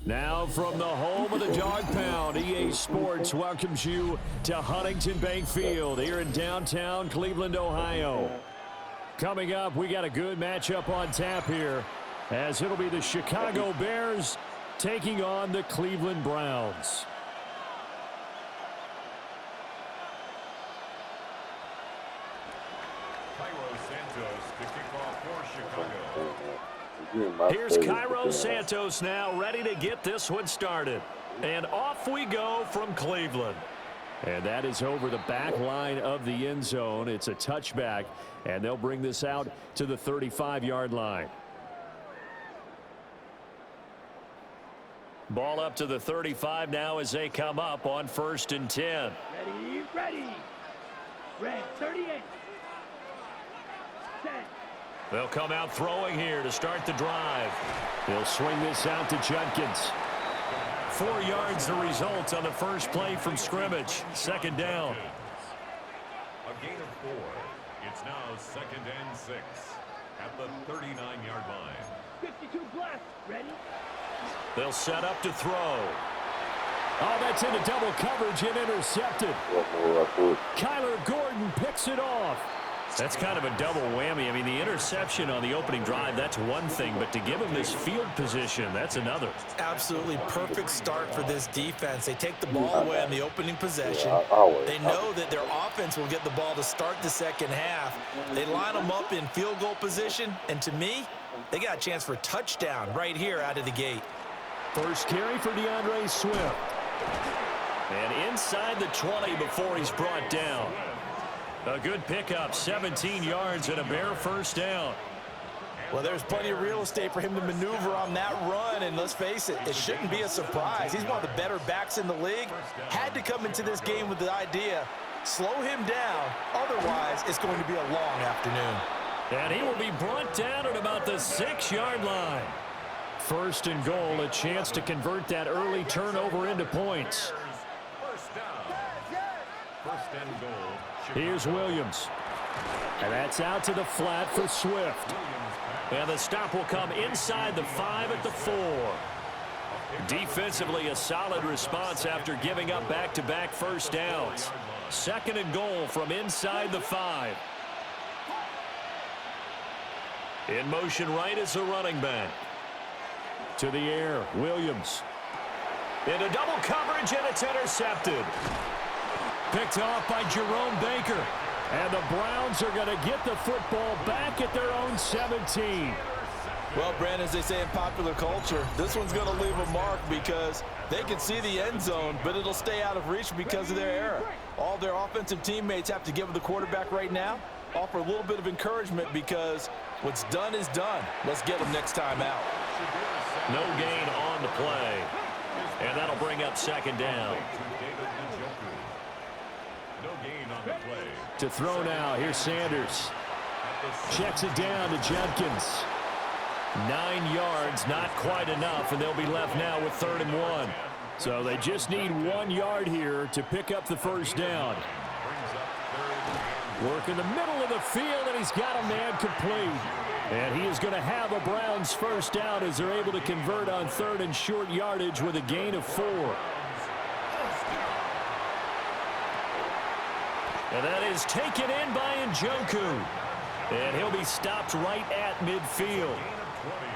Now from the home of the Dog Pound, EA Sports welcomes you to Huntington Bank Field here in downtown Cleveland, Ohio. Coming up, we got a good matchup on tap here, as it'll be the Chicago Bears taking on the Cleveland Browns. Here's Cairo Santos now ready to get this one started. And off we go from Cleveland. And that is over the back line of the end zone. It's a touchback, and they'll bring this out to the 35-yard line. Ball up to the 35 now as they come up on 1st and 10. Ready. Red 38. Set. They'll come out throwing here to start the drive. They'll swing this out to Judkins. 4 yards the result on the first play from scrimmage. 2nd down. A gain of 4. It's now 2nd and 6 at the 39-yard line. 52 blast. Ready? They'll set up to throw. Oh, that's into double coverage and intercepted. Kyler Gordon picks it off. That's kind of a double whammy. I mean, the interception on the opening drive, that's one thing, but to give him this field position, that's another. Absolutely perfect start for this defense. They take the ball away on the opening possession. They know that their offense will get the ball to start the second half. They line them up in field goal position, and to me, they got a chance for a touchdown right here out of the gate. First carry for DeAndre Swift. And inside the 20 before he's brought down. A good pickup, 17 yards and a Bear first down. Well, there's plenty of real estate for him to maneuver on that run, and let's face it, it shouldn't be a surprise. He's one of the better backs in the league. Had to come into this game with the idea, slow him down, otherwise it's going to be a long afternoon. And he will be brought down at about the 6-yard line. 1st and goal, a chance to convert that early turnover into points. First down. 1st and goal. Here's Williams. And that's out to the flat for Swift. And the stop will come inside the 5 at the 4. Defensively, a solid response after giving up back-to-back first downs. 2nd and goal from inside the 5. In motion right is the running back. To the air, Williams. Into double coverage, and it's intercepted. Picked off by Jerome Baker. And the Browns are going to get the football back at their own 17. Well, Brandon, as they say in popular culture, this one's going to leave a mark because they can see the end zone, but it'll stay out of reach because of their error. All their offensive teammates have to give the quarterback right now, offer a little bit of encouragement because what's done is done. Let's get them next time out. No gain on the play. And that'll bring up 2nd down. To throw now, here's Sanders. Checks it down to Judkins. 9 yards, not quite enough, and they'll be left now with 3rd and 1. So they just need 1 yard here to pick up the first down. Work in the middle of the field, and he's got a man complete. And he is going to have a Browns first down as they're able to convert on 3rd and short yardage with a gain of 4. And that is taken in by Njoku. And he'll be stopped right at midfield.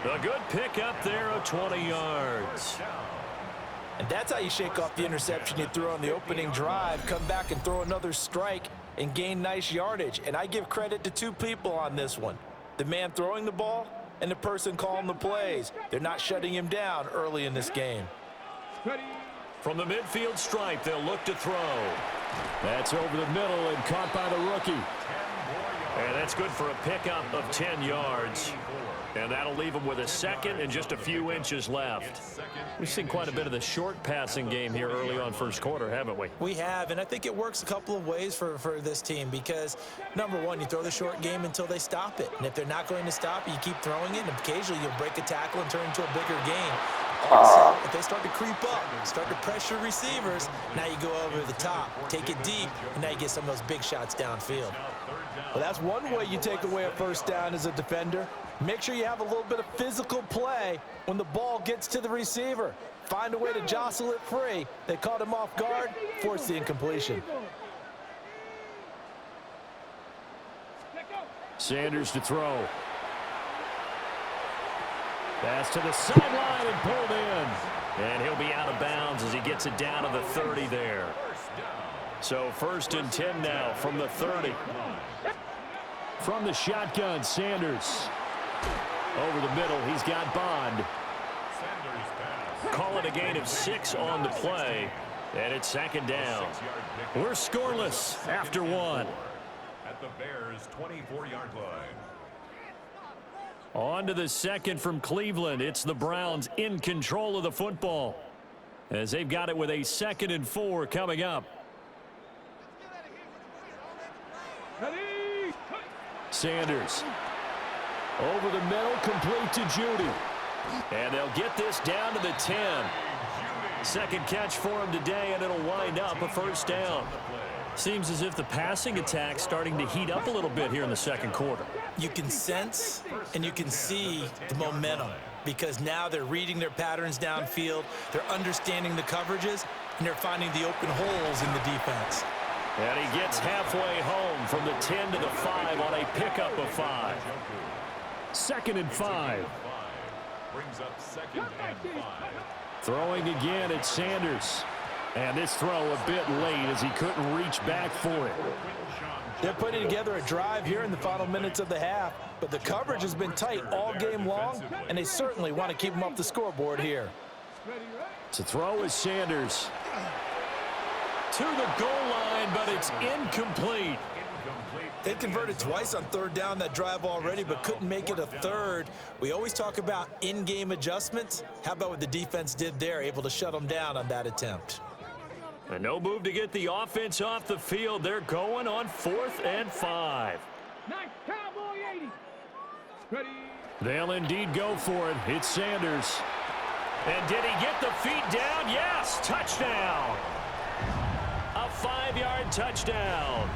A good pickup there of 20 yards. And that's how you shake off the interception you threw on the opening drive, come back and throw another strike and gain nice yardage. And I give credit to 2 people on this one. The man throwing the ball and the person calling the plays. They're not shutting him down early in this game. From the midfield stripe, they'll look to throw. That's over the middle and caught by the rookie. And that's good for a pickup of 10 yards. And that'll leave them with a 2nd and just a few inches left. We've seen quite a bit of the short passing game here early on first quarter, haven't we? We have, and I think it works a couple of ways for this team because, number one, you throw the short game until they stop it. And if they're not going to stop it, you keep throwing it, and occasionally you'll break a tackle and turn into a bigger gain. So if they start to creep up, start to pressure receivers, now you go over the top, take it deep, and now you get some of those big shots downfield. Well, that's one way you take away a first down as a defender. Make sure you have a little bit of physical play when the ball gets to the receiver. Find a way to jostle it free. They caught him off guard, forced the incompletion. Sanders to throw. Pass to the sideline and pulled in. And he'll be out of bounds as he gets it down to the 30 there. So 1st and 10 now from the 30. From the shotgun, Sanders. Over the middle, he's got Bond. Call it a gain of 6 on the play. And it's 2nd down. We're scoreless after 1. At the Bears' 24-yard line. On to the 2nd from Cleveland. It's the Browns in control of the football as they've got it with a 2nd and 4 coming up. Sanders over the middle, complete to Judy. And they'll get this down to the 10. Second catch for him today, and it'll wind up a 1st down. Seems as if the passing attack's starting to heat up a little bit here in the 2nd quarter. You can sense and you can see the momentum because now they're reading their patterns downfield, they're understanding the coverages, and they're finding the open holes in the defense. And he gets halfway home from the 10 to the 5 on a pickup of 5. 2nd and 5. Brings up 2nd and 5. Throwing again at Sanders. And this throw a bit late as he couldn't reach back for it. They're putting together a drive here in the final minutes of the half, but the coverage has been tight all game long, and they certainly want to keep them off the scoreboard here. To throw is Sanders. To the goal line, but it's incomplete. They converted twice on 3rd down that drive already, but couldn't make it a 3rd. We always talk about in-game adjustments. How about what the defense did there, able to shut them down on that attempt? And no move to get the offense off the field. They're going on 4th and 5. Nice cowboy 80. Ready. They'll indeed go for it. It's Sanders. And did he get the feet down? Yes, touchdown. A 5-yard touchdown.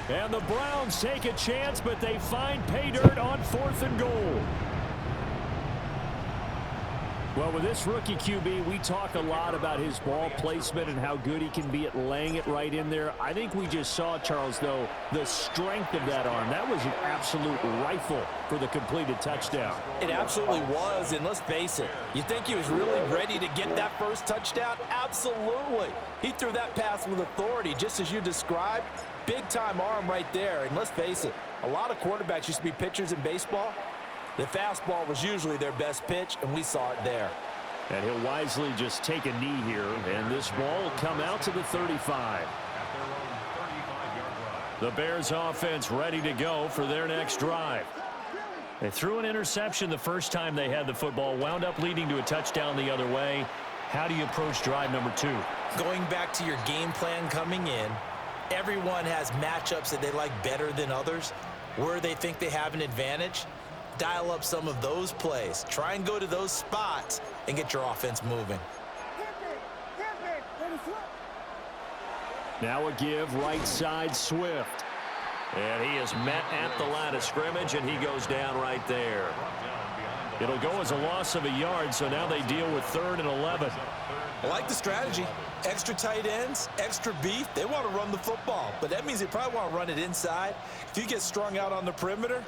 And the Browns take a chance, but they find pay dirt on 4th and goal. Well, with this rookie QB, we talk a lot about his ball placement and how good he can be at laying it right in there. I think we just saw, Charles, though, the strength of that arm. That was an absolute rifle for the completed touchdown. It absolutely was, and let's face it, you think he was really ready to get that first touchdown? Absolutely. He threw that pass with authority, just as you described. Big-time arm right there, and let's face it, a lot of quarterbacks used to be pitchers in baseball. The fastball was usually their best pitch, and we saw it there. And he'll wisely just take a knee here, and this ball will come out to the 35. The Bears offense ready to go for their next drive. They threw an interception the first time they had the football, wound up leading to a touchdown the other way. How do you approach drive number 2? Going back to your game plan coming in, everyone has matchups that they like better than others, where they think they have an advantage. Dial up some of those plays. Try and go to those spots and get your offense moving. Now a give right side Swift. And he is met at the line of scrimmage, and he goes down right there. It'll go as a loss of a yard, so now they deal with 3rd and 11. I like the strategy. Extra tight ends, extra beef. They want to run the football, but that means they probably want to run it inside. If you get strung out on the perimeter,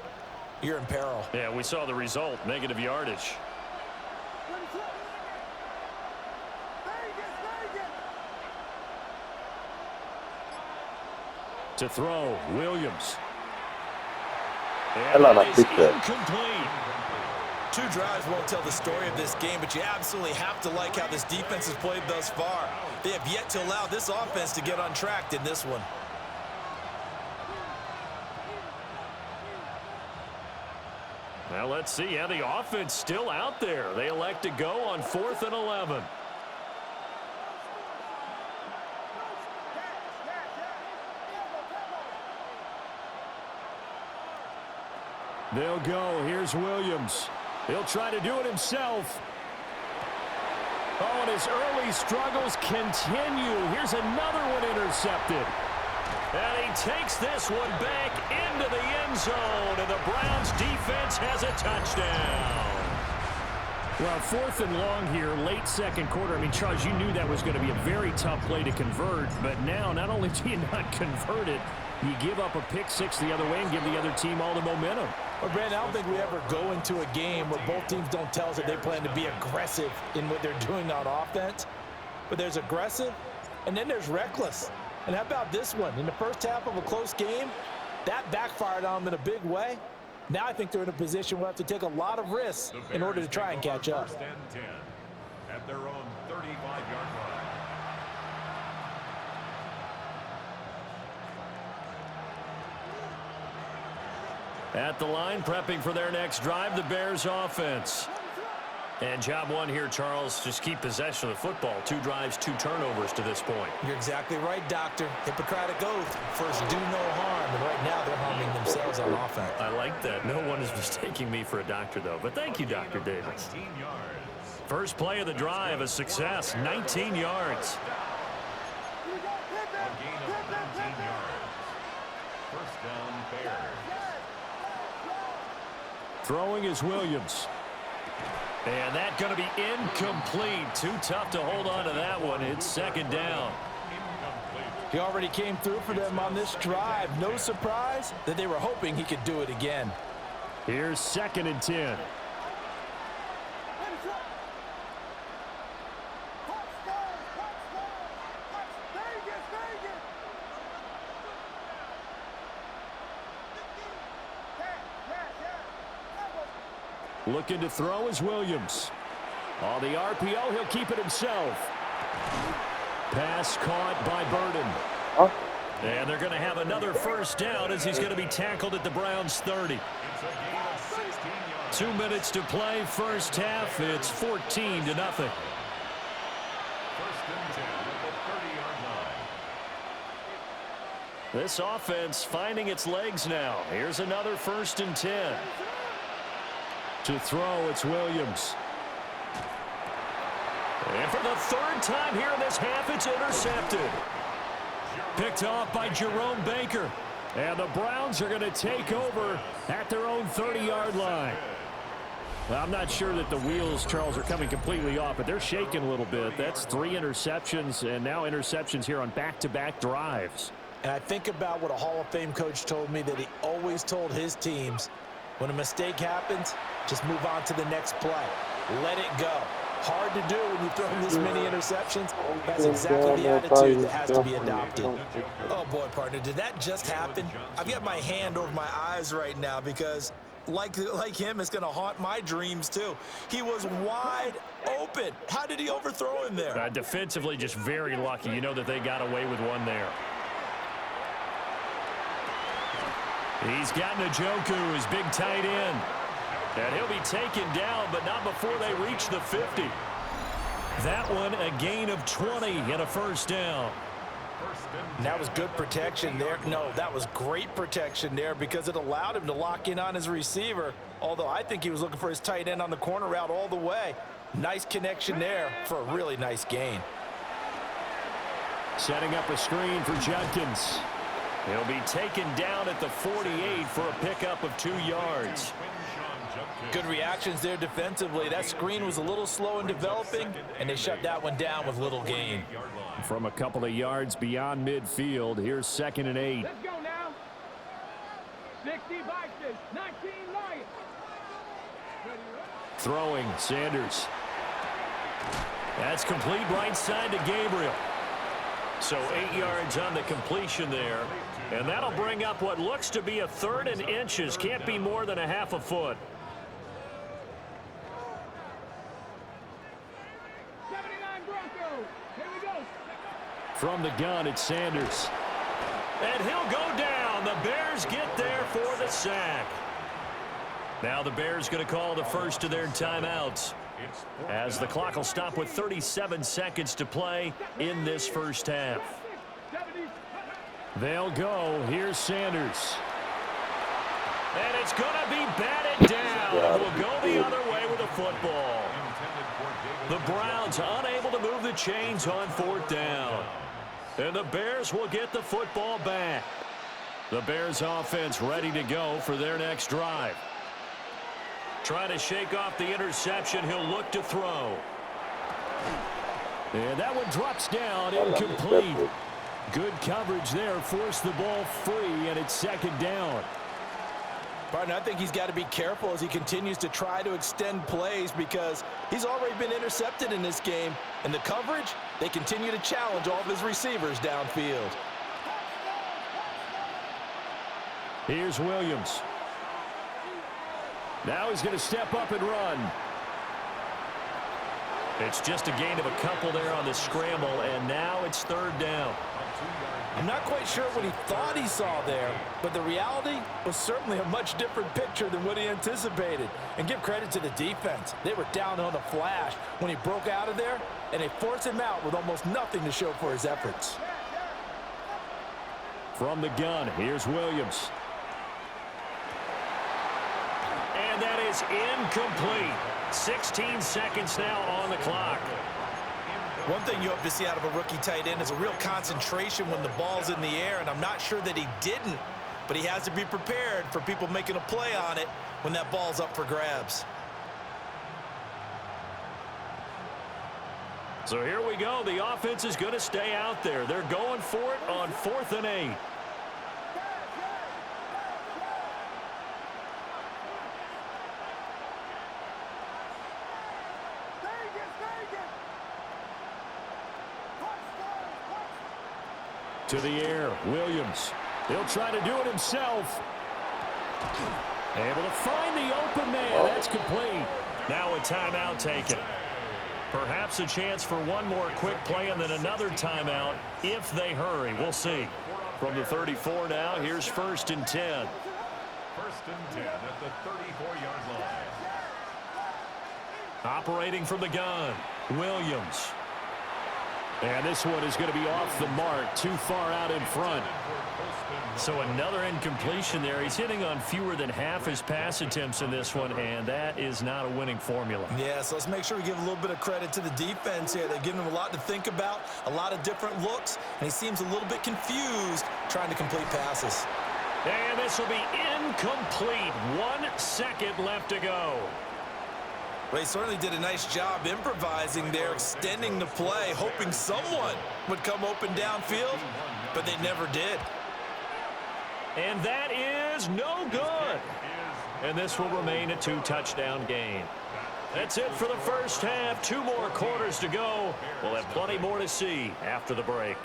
you're in peril. Yeah, we saw the result, negative yardage. To throw, Williams. And that is incomplete. 2 drives won't tell the story of this game, but you absolutely have to like how this defense has played thus far. They have yet to allow this offense to get untracked in this one. Well, let's see. Yeah, the offense still out there. They elect to go on 4th and 11. They'll go. Here's Williams. He'll try to do it himself. Oh, and his early struggles continue. Here's another one intercepted. And he takes this one back into the end zone, and the Browns defense has a touchdown. Well, 4th and long here, late second quarter. I mean, Charles, you knew that was going to be a very tough play to convert, but now not only do you not convert it, you give up a pick six the other way and give the other team all the momentum. Well, Brandon, I don't think we ever go into a game where both teams don't tell us that they plan to be aggressive in what they're doing on offense. But there's aggressive, and then there's reckless. And how about this one? In the first half of a close game, that backfired on them in a big way. Now I think they're in a position where they have to take a lot of risks in order to try and catch up. 1st and 10 at their own 35-yard line. At the line, prepping for their next drive, the Bears offense. And job one here, Charles, just keep possession of the football. 2 drives, 2 turnovers to this point. You're exactly right, Doctor. Hippocratic oath. First, do no harm. And right now, they're harming themselves on offense. I like that. No one is mistaking me for a doctor, though. But thank you, Dr. Davis. 19 yards. First play of the drive, a success, 19 yards. A gain of 19 yards. 1st down, Bears. Throwing is Williams. And that's going to be incomplete. Too tough to hold on to that one. It's 2nd down. He already came through for them on this drive. No surprise that they were hoping he could do it again. Here's 2nd and 10. Looking to throw is Williams. On the RPO, he'll keep it himself. Pass caught by Burden. And they're going to have another 1st down as he's going to be tackled at the Browns' 30. 2 minutes to play, 1st half. It's 14-0. 1st and 10 at the 30-yard line. This offense finding its legs now. Here's another 1st and 10. To throw, it's Williams. And for the 3rd time here in this half, it's intercepted. Picked off by Jerome Baker. And the Browns are going to take over at their own 30-yard line. Well, I'm not sure that the wheels, Charles, are coming completely off, but they're shaking a little bit. That's 3 interceptions, and now interceptions here on back-to-back drives. And I think about what a Hall of Fame coach told me that he always told his teams, when a mistake happens, just move on to the next play. Let it go. Hard to do when you throw this many interceptions. That's exactly the attitude that has to be adopted. Oh, boy, partner, did that just happen? I've got my hand over my eyes right now because, like him, it's going to haunt my dreams, too. He was wide open. How did he overthrow him there? Defensively, just very lucky. You know that they got away with one there. He's got Njoku, his big tight end. And he'll be taken down, but not before they reach the 50. That one, a gain of 20 and a 1st down. And that was good protection there. No, that was great protection there because it allowed him to lock in on his receiver, although I think he was looking for his tight end on the corner route all the way. Nice connection there for a really nice gain. Setting up a screen for Judkins. He'll be taken down at the 48 for a pickup of 2 yards. Good reactions there defensively. That screen was a little slow in developing, and they shut that one down with little gain. From a couple of yards beyond midfield, here's 2nd and 8. Let's go now. 60 Vikings, 19 Lions. Throwing, Sanders. That's complete right side to Gabriel. So 8 yards on the completion there. And that'll bring up what looks to be a 3rd and inches. Can't be more than a half a foot. 79 Broncos. Here we go. From the gun, it's Sanders. And he'll go down. The Bears get there for the sack. Now the Bears going to call the first of their timeouts, as the clock will stop with 37 seconds to play in this 1st half. They'll go. Here's Sanders. And it's going to be batted down. We'll go the other way with the football. The Browns unable to move the chains on 4th down. And the Bears will get the football back. The Bears offense ready to go for their next drive. Trying to shake off the interception. He'll look to throw. And that one drops down, incomplete. Good coverage there, forced the ball free, and it's 2nd down. Partner, I think he's got to be careful as he continues to try to extend plays because he's already been intercepted in this game. And the coverage, they continue to challenge all of his receivers downfield. Here's Williams. Now he's going to step up and run. It's just a gain of a couple there on the scramble, and now it's 3rd down. I'm not quite sure what he thought he saw there, but the reality was certainly a much different picture than what he anticipated. And give credit to the defense. They were down on the flash when he broke out of there, and they forced him out with almost nothing to show for his efforts. From the gun, here's Williams. And that is incomplete. 16 seconds now on the clock. One thing you hope to see out of a rookie tight end is a real concentration when the ball's in the air, and I'm not sure that he didn't, but he has to be prepared for people making a play on it when that ball's up for grabs. So here we go. The offense is going to stay out there. They're going for it on 4th and 8. To the air, Williams. He'll try to do it himself. Able to find the open man. That's complete. Now a timeout taken. Perhaps a chance for one more quick play and then another timeout if they hurry. We'll see. From the 34 now, here's 1st and 10. 1st and 10 at the 34-yard line. Operating from the gun, Williams. And this one is going to be off the mark, too far out in front. So another incompletion there. He's hitting on fewer than half his pass attempts in this one, and that is not a winning formula. Yeah, so let's make sure we give a little bit of credit to the defense here. They've given him a lot to think about, a lot of different looks, and he seems a little bit confused trying to complete passes. And this will be incomplete. 1 second left to go. They certainly did a nice job improvising there, extending the play, hoping someone would come open downfield, but they never did. And that is no good. And this will remain a 2-touchdown game. That's it for the first half. 2 more quarters to go. We'll have plenty more to see after the break.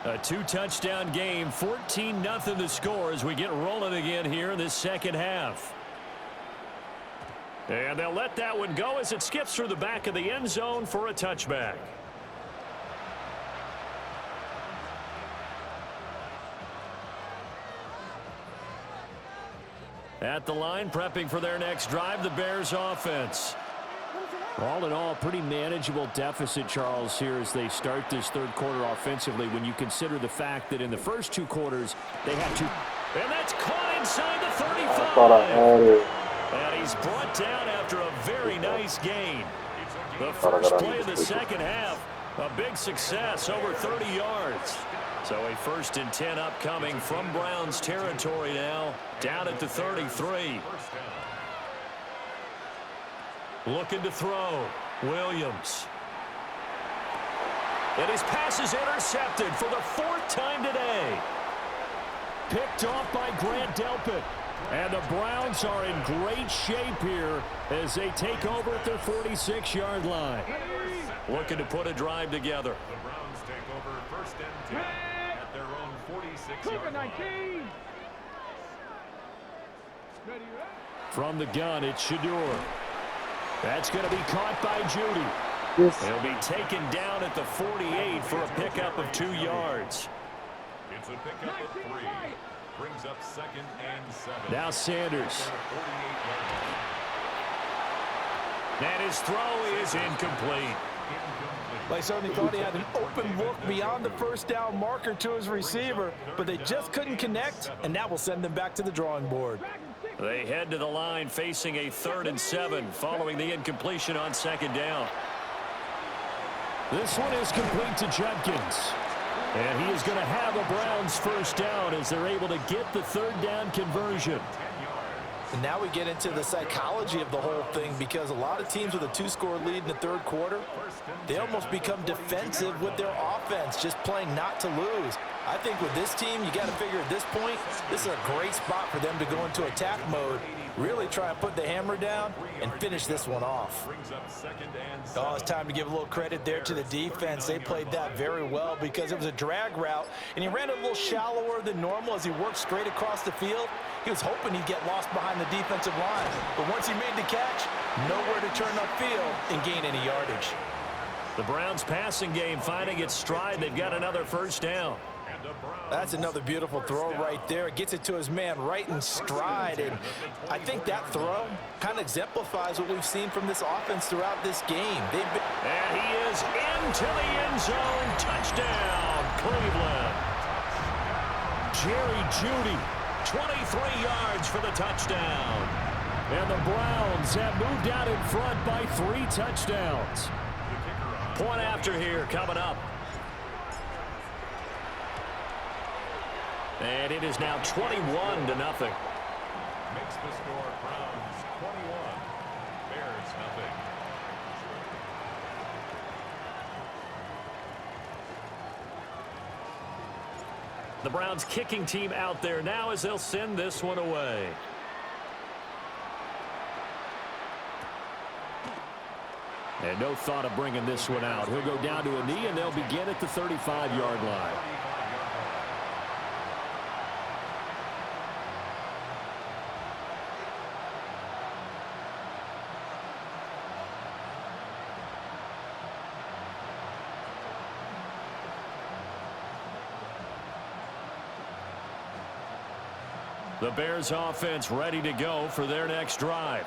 A 2-touchdown game, 14-0 the score as we get rolling again here in this second half. And they'll let that one go as it skips through the back of the end zone for a touchback. At the line, prepping for their next drive, the Bears offense. All in all, pretty manageable deficit, Charles, here as they start this 3rd quarter offensively when you consider the fact that in the first 2 quarters they had to. And that's caught inside the 35. And he's brought down after a very nice gain. The first play of the second half, a big success, over 30 yards. So a 1st and 10 upcoming from Browns territory now, down at the 33. Looking to throw, Williams. And his pass is intercepted for the 4th time today. Picked off by Grant Delpit. And the Browns are in great shape here as they take over at their 46-yard line. Looking to put a drive together. The Browns take over 1st and 10 at their own 46-yard line. From the gun, it's Shadur. That's going to be caught by Judy. He'll be taken down at the 48 for a pickup of 2 yards. It's a pickup of 3. Brings up 2nd and 7. Now Sanders. And his throw is incomplete. Well, he certainly thought he had an open look beyond the first down marker to his receiver, but they just couldn't connect, and that will send them back to the drawing board. They head to the line facing a 3rd and 7 following the incompletion on 2nd down. This one is complete to Judkins. And he is going to have a Browns first down as they're able to get the 3rd down conversion. And now we get into the psychology of the whole thing, because a lot of teams with a 2-score lead in the 3rd quarter, they almost become defensive with their offense, just playing not to lose. I think with this team, you got to figure at this point, this is a great spot for them to go into attack mode, really try and put the hammer down and finish this one off. Oh, it's time to give a little credit there to the defense. They played that very well because it was a drag route, and he ran a little shallower than normal as he worked straight across the field. He was hoping he'd get lost behind the defensive line, but once he made the catch, nowhere to turn upfield and gain any yardage. The Browns passing game finding its stride. They've got another first down. That's another beautiful throw right there. Gets it to his man right in stride, and I think that throw kind of exemplifies what we've seen from this offense throughout this game. And he is into the end zone. Touchdown, Cleveland. Jerry Jeudy, 23 yards for the touchdown. And the Browns have moved out in front by 3 touchdowns. Point after here coming up. And it is now 21-0. Makes the score Browns 21, Bears nothing. The Browns kicking team out there now as they'll send this one away. And no thought of bringing this one out. He'll go down to a knee, and they'll begin at the 35-yard line. The Bears offense ready to go for their next drive.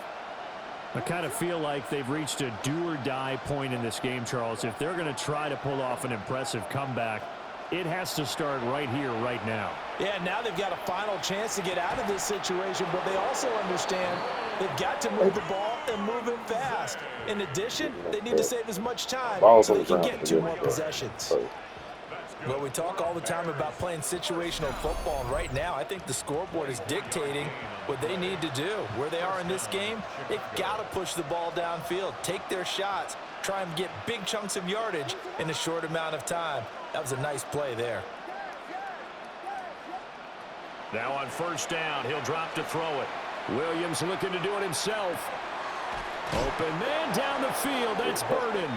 I kind of feel like they've reached a do-or-die point in this game, Charles. If they're going to try to pull off an impressive comeback, it has to start right here, right now. Yeah, now they've got a final chance to get out of this situation, but they also understand they've got to move the ball and move it fast. In addition, they need to save as much time so they can get 2 more possessions. Well, we talk all the time about playing situational football, and right now I think the scoreboard is dictating what they need to do. Where they are in this game, they've got to push the ball downfield, take their shots, try and get big chunks of yardage in a short amount of time. That was a nice play there. Now on first down, he'll drop to throw it. Williams looking to do it himself. Open man down the field. That's Burden.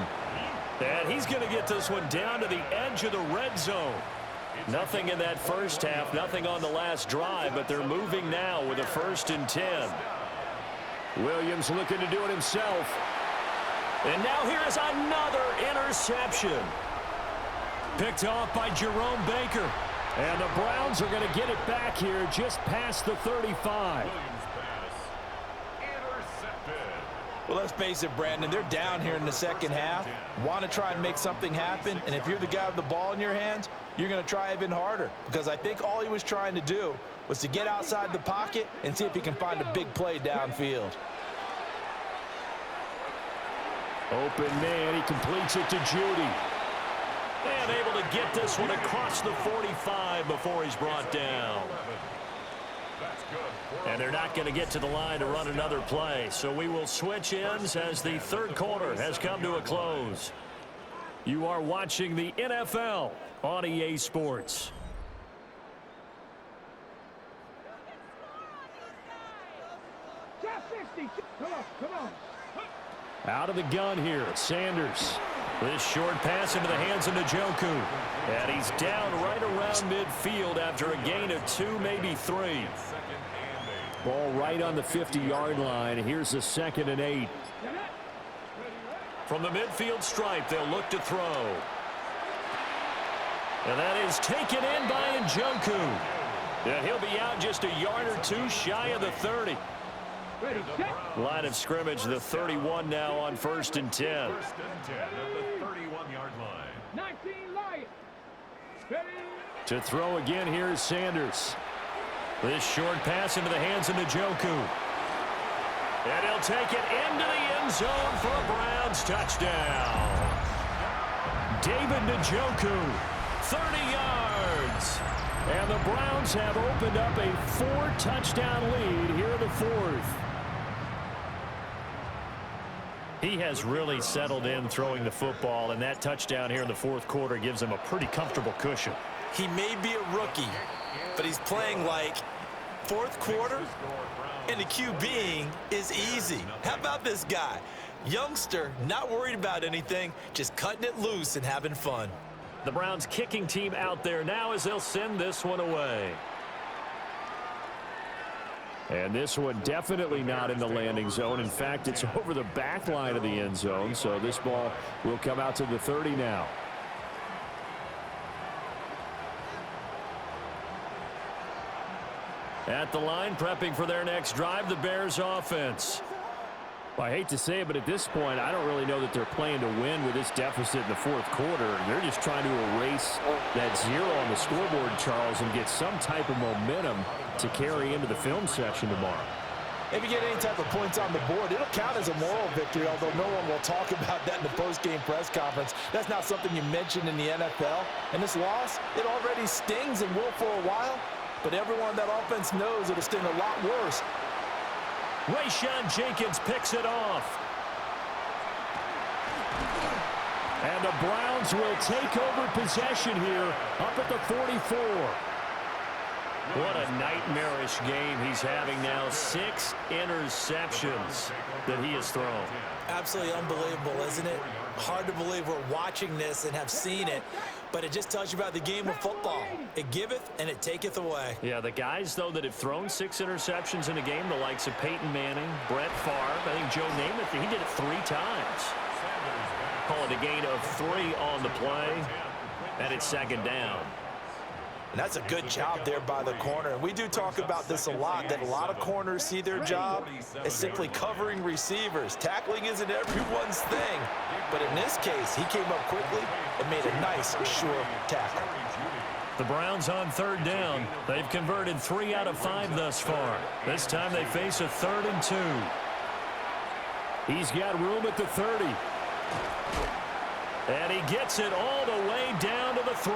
And he's going to get this one down to the edge of the red zone. Nothing in that first half, nothing on the last drive, but they're moving now with a 1st and 10. Williams looking to do it himself. And now here is another interception. Picked off by Jerome Baker. And the Browns are going to get it back here just past the 35. Well, let's face it, Brandon, they're down here in the second half, want to try and make something happen, and if you're the guy with the ball in your hands, you're going to try even harder, because I think all he was trying to do was to get outside the pocket and see if he can find a big play downfield. Open man, he completes it to Jeudy. And able to get this one across the 45 before he's brought down. And they're not going to get to the line to run another play. So we will switch ends as the 3rd quarter has come to a close. You are watching the NFL on EA Sports. Come on. Out of the gun here, Sanders. This short pass into the hands of Njoku. And he's down right around midfield after a gain of 2, maybe 3. Ball right on the 50-yard line. Here's the 2nd and 8. From the midfield stripe, they'll look to throw. And that is taken in by Njoku. And he'll be out just a yard or 2 shy of the 30. Ready, set. Line of scrimmage, the 31 now on 1st and 10. First and 10 at the 31-yard line. 19 Lions. Ready. To throw again, here's Sanders. This short pass into the hands of Njoku. And he'll take it into the end zone for a Browns touchdown. David Njoku, 30 yards. And the Browns have opened up a 4-touchdown lead here in the 4th. He has really settled in throwing the football, and that touchdown here in the 4th quarter gives him a pretty comfortable cushion. He may be a rookie, but he's playing like 4th quarter, and the QBing is easy. How about this guy? Youngster, not worried about anything, just cutting it loose and having fun. The Browns kicking team out there now as they'll send this one away. And this one definitely not in the landing zone. In fact, it's over the back line of the end zone, so this ball will come out to the 30 now. At the line, prepping for their next drive, the Bears offense. Well, I hate to say it, but at this point, I don't really know that they're playing to win with this deficit in the 4th quarter. They're just trying to erase that 0 on the scoreboard, Charles, and get some type of momentum to carry into the film section tomorrow. If you get any type of points on the board, it'll count as a moral victory, although no one will talk about that in the post-game press conference. That's not something you mentioned in the NFL. And this loss, it already stings and will for a while, but everyone on that offense knows it'll sting a lot worse. Rayshawn Jenkins picks it off. And the Browns will take over possession here up at the 44. What a nightmarish game he's having now. 6 interceptions that he has thrown. Absolutely unbelievable, isn't it? Hard to believe we're watching this and have seen it, but it just tells you about the game of football. It giveth and it taketh away. Yeah, the guys, though, that have thrown 6 interceptions in a game, the likes of Peyton Manning, Brett Favre, I think Joe Namath, he did it 3 times. Call it a gain of 3 on the play, and it's 2nd down. And that's a good job there by the corner. And we do talk about this a lot, that a lot of corners see their job as simply covering receivers. Tackling isn't everyone's thing. But in this case, he came up quickly and made a nice, sure tackle. The Browns on 3rd down. They've converted 3 out of 5 thus far. This time they face a 3rd and 2. He's got room at the 30. And he gets it all the way down to the 3.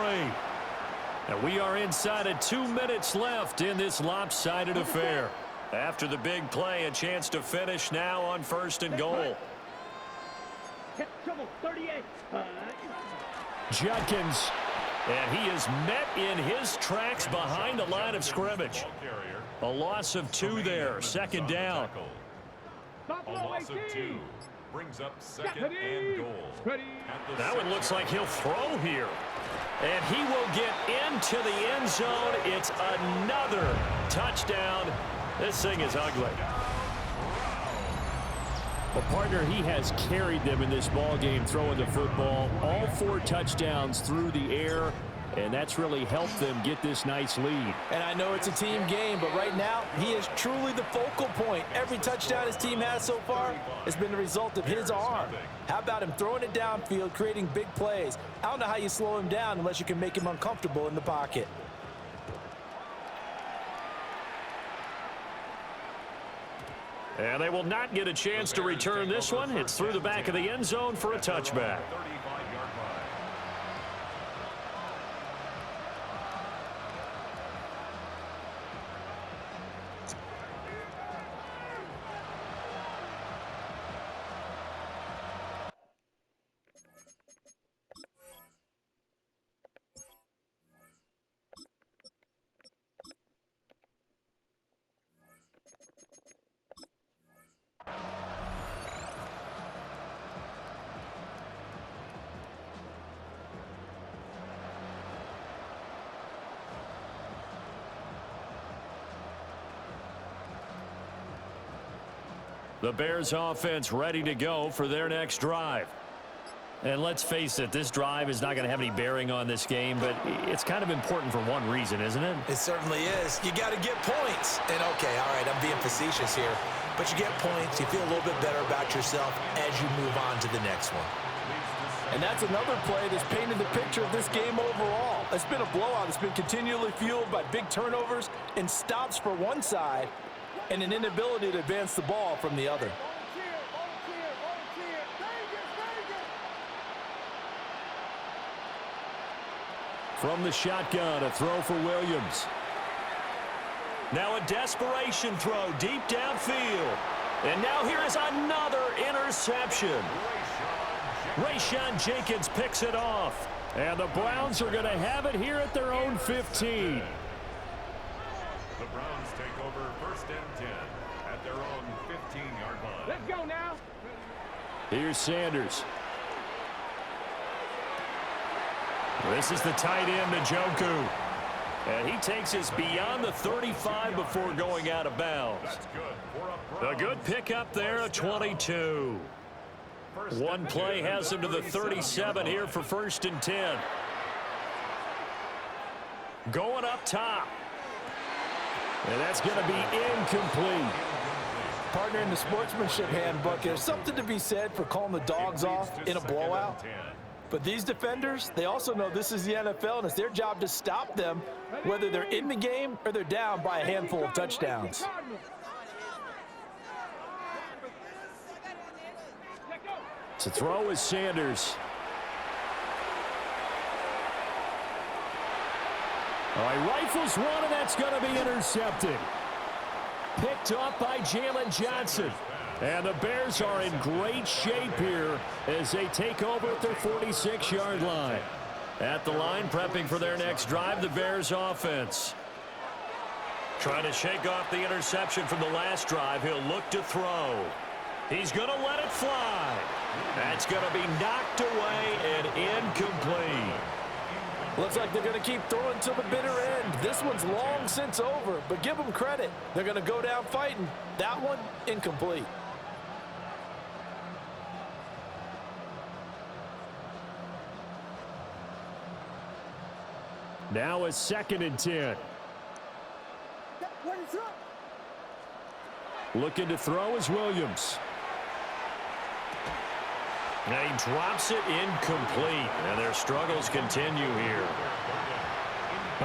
And we are inside of 2 minutes left in this lopsided affair. After the big play, a chance to finish now on 1st and goal. Trouble, 38. Judkins, and he is met in his tracks behind the line of scrimmage. A loss of 2 there, 2nd down. A loss of 2 brings up 2nd and goal. That one looks like he'll throw here. And he will get into the end zone. It's another touchdown. This thing is ugly. Well, partner, he has carried them in this ball game throwing the football. All 4 touchdowns through the air, and that's really helped them get this nice lead. And I know it's a team game, but right now, he is truly the focal point. Every touchdown his team has so far has been the result of his arm. How about him throwing it downfield, creating big plays? I don't know how you slow him down unless you can make him uncomfortable in the pocket. And they will not get a chance to return this one. It's through the back of the end zone for a touchback. The Bears offense ready to go for their next drive. And let's face it, this drive is not going to have any bearing on this game, but it's kind of important for one reason, isn't it? It certainly is. You got to get points. And okay, all right, I'm being facetious here. but you get points. You feel a little bit better about yourself as you move on to the next one. And that's another play that's painted the picture of this game overall. It's been a blowout. It's been continually fueled by big turnovers and stops for one side and an inability to advance the ball from the other. From the shotgun, a throw for Williams. Now a desperation throw deep downfield. And now here is another interception. Rayshon Jenkins picks it off. And the Browns are going to have it here at their own 15. The Browns take over 1st and 10 at their own 15-yard line. Let's go now. Here's Sanders. This is the tight end, Njoku. And he takes us beyond the 35 before going out of bounds. That's good. A good pickup there of 22. One play has him to the 37 here for 1st and 10. Going up top. And that's going to be incomplete. Partner, in the sportsmanship handbook, there's something to be said for calling the dogs off in a blowout. But these defenders, they also know this is the NFL, and it's their job to stop them, whether they're in the game or they're down by a handful of touchdowns. To throw is Sanders. All right, rifles one, and that's going to be intercepted. Picked up by Jalen Johnson. And the Bears are in great shape here as they take over at their 46-yard line. At the line, prepping for their next drive, the Bears offense. Trying to shake off the interception from the last drive. He'll look to throw. He's going to let it fly. That's going to be knocked away and incomplete. Looks like they're going to keep throwing to the bitter end. This one's long since over, but give them credit. They're going to go down fighting. That one, incomplete. Now a 2nd and 10. Looking to throw is Williams. Now he drops it incomplete. And their struggles continue here.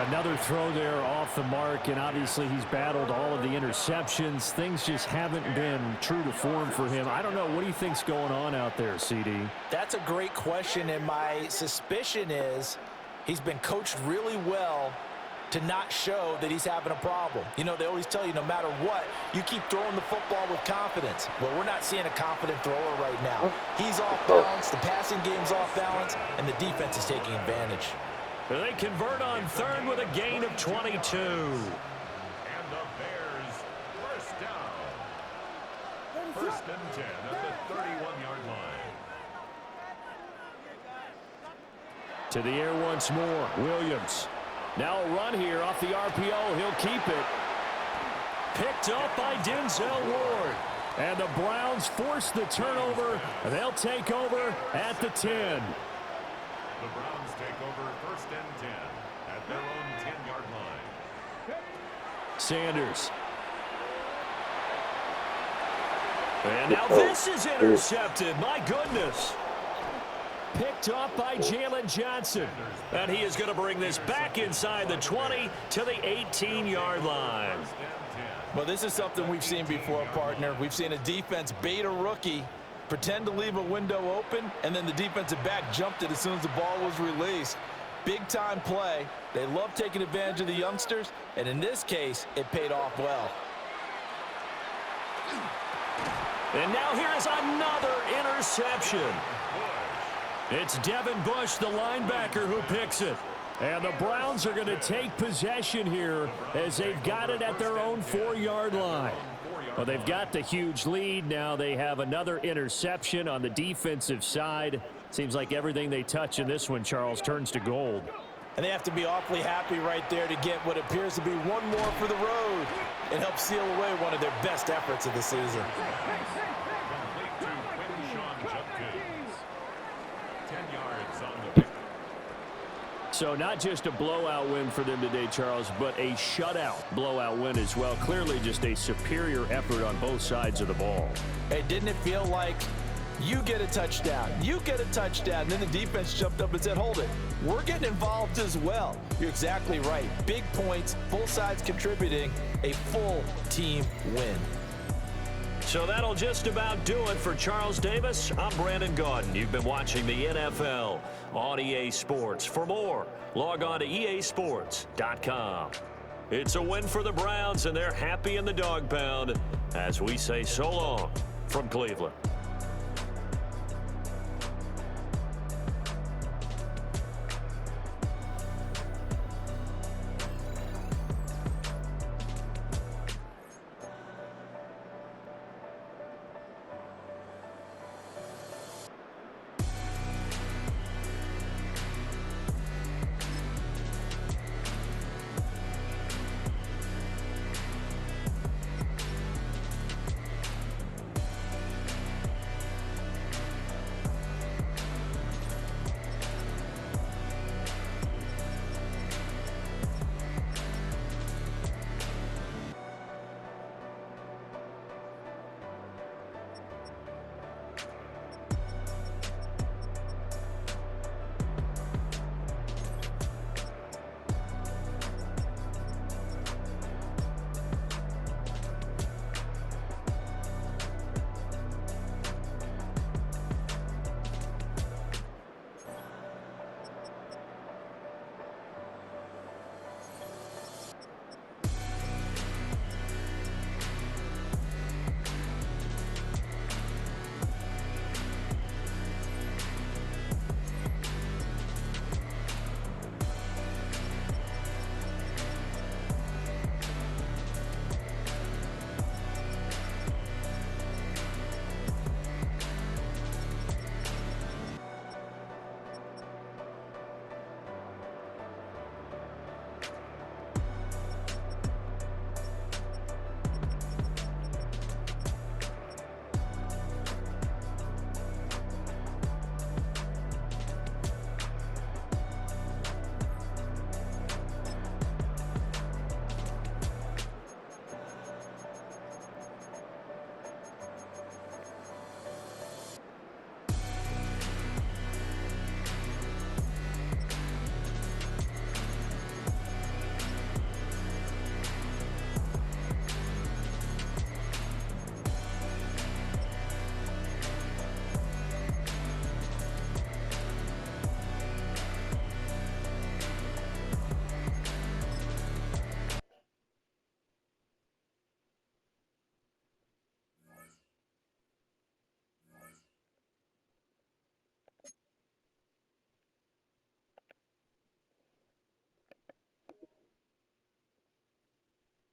Another throw there off the mark, and obviously he's battled all of the interceptions. Things just haven't been true to form for him. I don't know. What do you think's going on out there, CD? That's a great question, and my suspicion is he's been coached really well to not show that he's having a problem. You know, they always tell you no matter what, you keep throwing the football with confidence. Well, we're not seeing a confident thrower right now. He's off balance, the passing game's off balance, and the defense is taking advantage. They convert on 3rd with a gain of 22. And the Bears first down. 1st and 10 at the 31-yard line. To the air once more, Williams. Now a run here off the RPO. He'll keep it. Picked up by Denzel Ward. And the Browns force the turnover. They'll take over at the 10. The Browns take over 1st and 10 at their own 10-yard line. Sanders. And now this is intercepted. My goodness. Picked up by Jalen Johnson. And he is going to bring this back inside the 20 to the 18-yard line. Well, this is something we've seen before, partner. We've seen a defense bait a rookie, pretend to leave a window open, and then the defensive back jumped it as soon as the ball was released. Big-time play. They love taking advantage of the youngsters, and in this case, it paid off well. And now here is another interception. It's Devin Bush, the linebacker, who picks it. And the Browns are going to take possession here as they've got it at their own 4-yard line. Well, they've got the huge lead. Now they have another interception on the defensive side. Seems like everything they touch in this one, Charles, turns to gold. And they have to be awfully happy right there to get what appears to be one more for the road and help seal away one of their best efforts of the season. So not just a blowout win for them today, Charles, but a shutout blowout win as well. Clearly just a superior effort on both sides of the ball. Hey, didn't it feel like you get a touchdown, you get a touchdown, and then the defense jumped up and said, hold it, we're getting involved as well. You're exactly right. Big points, both sides contributing, a full team win. So that'll just about do it for Charles Davis. I'm Brandon Gaudin. You've been watching the NFL on EA Sports. For more, log on to easports.com. It's a win for the Browns, and they're happy in the dog pound as we say so long from Cleveland.